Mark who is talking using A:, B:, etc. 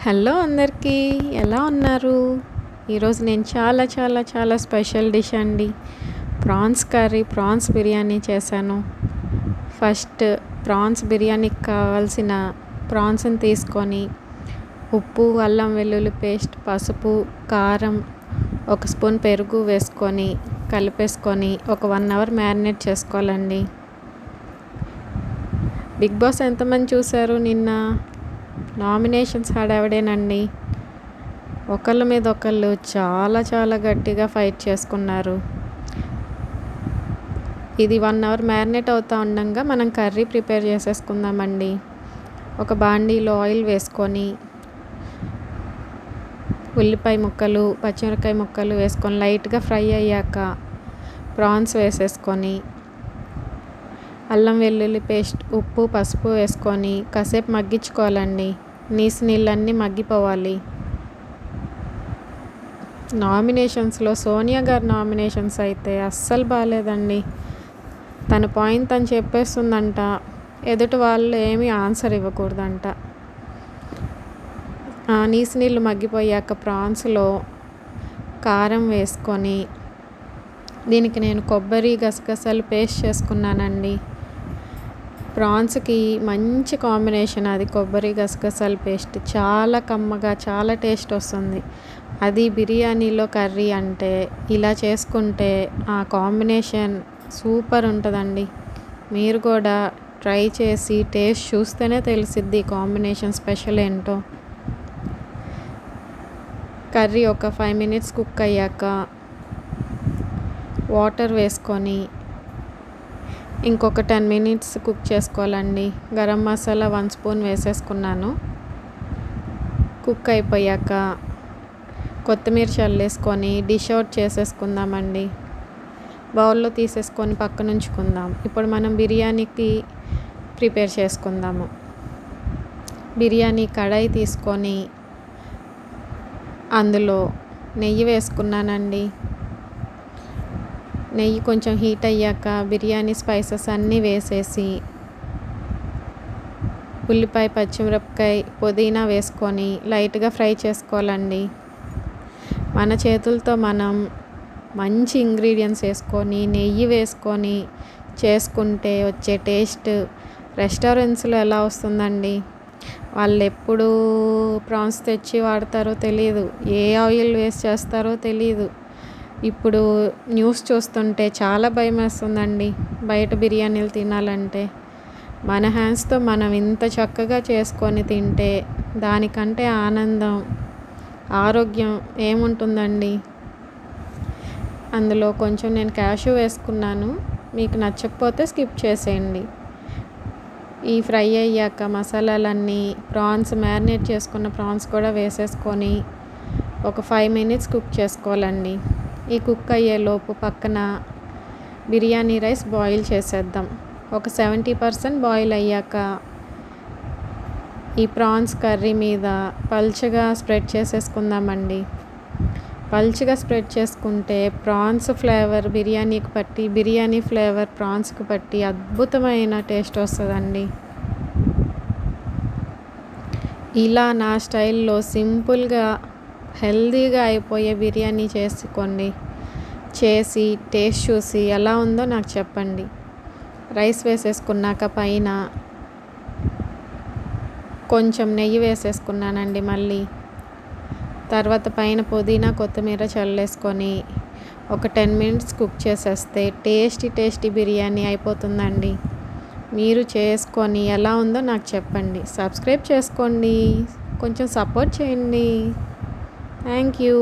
A: Hello అందరికీ ఎలా ఉన్నారు? ఈరోజు నేను చాలా చాలా చాలా స్పెషల్ డిష్ అండి. ప్రాన్స్ కర్రీ, ప్రాన్స్ బిర్యానీ చేశాను. ఫస్ట్ ప్రాన్స్ బిర్యానీకి కావాల్సిన ప్రాన్స్ని తీసుకొని ఉప్పు, అల్లం వెల్లుల్లి పేస్ట్, పసుపు, కారం, ఒక స్పూన్ పెరుగు వేసుకొని కలిపేసుకొని ఒక 1 అవర్ మ్యారినేట్ చేసుకోవాలండి. బిగ్ బాస్ ఎంతమంది చూశారు నిన్న? నామినేషన్స్ హడావిడేనండి. ఒకళ్ళ మీద ఒకళ్ళు చాలా చాలా గట్టిగా ఫైట్ చేసుకున్నారు. ఇది 1 అవర్ మ్యారినేట్ అవుతూ ఉండగా మనం కర్రీ ప్రిపేర్ చేసేసుకుందామండి. ఒక బాండీలో ఆయిల్ వేసుకొని ఉల్లిపాయ ముక్కలు, పచ్చిమిరపకాయ ముక్కలు వేసుకొని లైట్గా ఫ్రై అయ్యాక ప్రాన్స్ వేసేసుకొని అల్లం వెల్లుల్లి పేస్ట్, ఉప్పు, పసుపు వేసుకొని కాసేపు మగ్గించుకోవాలండి. నీళ్ళన్నీ మగ్గిపోవాలి. నామినేషన్స్లో సోనియా గారి నామినేషన్స్ అయితే అస్సలు బాగాలేదండి. తన పాయింట్ తను చెప్పేస్తుందంట, ఎదుటి వాళ్ళు ఏమీ ఆన్సర్ ఇవ్వకూడదంట. నీళ్ళు మగ్గిపోయాక ప్రాన్స్లో కారం వేసుకొని దీనికి నేను కొబ్బరి, గసగసాలు పేస్ట్ చేసుకున్నానండి. ప్రాన్స్కి మంచి కాంబినేషన్ అది కొబ్బరి, గసగసాల పేస్ట్. చాలా కమ్మగా, చాలా టేస్ట్ వస్తుంది. అది బిర్యానీలో కర్రీ అంటే ఇలా చేసుకుంటే ఆ కాంబినేషన్ సూపర్ ఉంటుందండి. మీరు కూడా ట్రై చేసి టేస్ట్ చూస్తేనే తెలిసిద్ది కాంబినేషన్ స్పెషల్ ఏంటో. కర్రీ ఒక 5 minutes కుక్ అయ్యాక వాటర్ వేసుకొని ఇంకొక 10 minutes కుక్ చేసుకోవాలండి. గరం మసాలా 1 స్పూన్ వేసేసుకున్నాను. కుక్ అయిపోయాక కొత్తిమీర చల్లేసుకొని డిష్ అవుట్ చేసేసుకుందామండి. బౌల్లో తీసేసుకొని పక్కన ఉంచుకుందాం. ఇప్పుడు మనం బిర్యానీకి ప్రిపేర్ చేసుకుందాము. బిర్యానీ కడాయి తీసుకొని అందులో నెయ్యి వేసుకున్నానండి. నెయ్యి కొంచెం హీట్ అయ్యాక బిర్యానీ స్పైసెస్ అన్నీ వేసేసి ఉల్లిపాయ, పచ్చిమిరపకాయ, పుదీనా వేసుకొని లైట్గా ఫ్రై చేసుకోవాలండి. మన చేతులతో మనం మంచి ఇంగ్రీడియంట్స్ వేసుకొని నెయ్యి వేసుకొని చేసుకుంటే వచ్చే టేస్ట్ రెస్టారెంట్స్లో ఎలా వస్తుందండి? వాళ్ళు ఎప్పుడు ప్రాన్స్ తెచ్చి వాడతారో తెలియదు, ఏ ఆయిల్ వేస్ట్ చేస్తారో తెలియదు. ఇప్పుడు న్యూస్ చూస్తుంటే చాలా భయం వేస్తుందండి బయట బిర్యానీలు తినాలంటే. మన హ్యాండ్స్తో మనం ఇంత చక్కగా చేసుకొని తింటే దానికంటే ఆనందం, ఆరోగ్యం ఏముంటుందండి? అందులో కొంచెం నేను క్యాష్యూ వేసుకున్నాను. మీకు నచ్చకపోతే స్కిప్ చేసేయండి. ఈ ఫ్రై అయ్యాక మసాలాలన్నీ ప్రాన్స్ మ్యారినేట్ చేసుకున్న ప్రాన్స్ కూడా వేసేసుకొని ఒక 5 minutes కుక్ చేసుకోవాలండి. ఈ కుక్ అయ్యేలోపు పక్కన బిర్యానీ రైస్ బాయిల్ చేసేద్దాం. ఒక 70% బాయిల్ అయ్యాక ఈ ప్రాన్స్ కర్రీ మీద పల్చగా స్ప్రెడ్ చేసేసుకుందామండి. పల్చగా స్ప్రెడ్ చేసుకుంటే ప్రాన్స్ ఫ్లేవర్ బిర్యానీకి పట్టి, బిర్యానీ ఫ్లేవర్ ప్రాన్స్కి పట్టి అద్భుతమైన టేస్ట్ వస్తుందండి. ఇలా నా స్టైల్లో సింపుల్గా హెల్తీగా అయిపోయే బిర్యానీ చేసుకోండి. చేసి టేస్ట్ చూసి ఎలా ఉందో నాకు చెప్పండి. రైస్ వేసేసుకున్నాక పైన కొంచెం నెయ్యి వేసేసుకున్నానండి. మళ్ళీ తర్వాత పైన పుదీనా, కొత్తిమీర చల్లేసుకొని ఒక 10 minutes కుక్ చేసేస్తే టేస్టీ బిర్యానీ అయిపోతుందండి. మీరు చేసుకొని ఎలా ఉందో నాకు చెప్పండి. సబ్స్క్రైబ్ చేసుకోండి, కొంచెం సపోర్ట్ చేయండి. Thank you.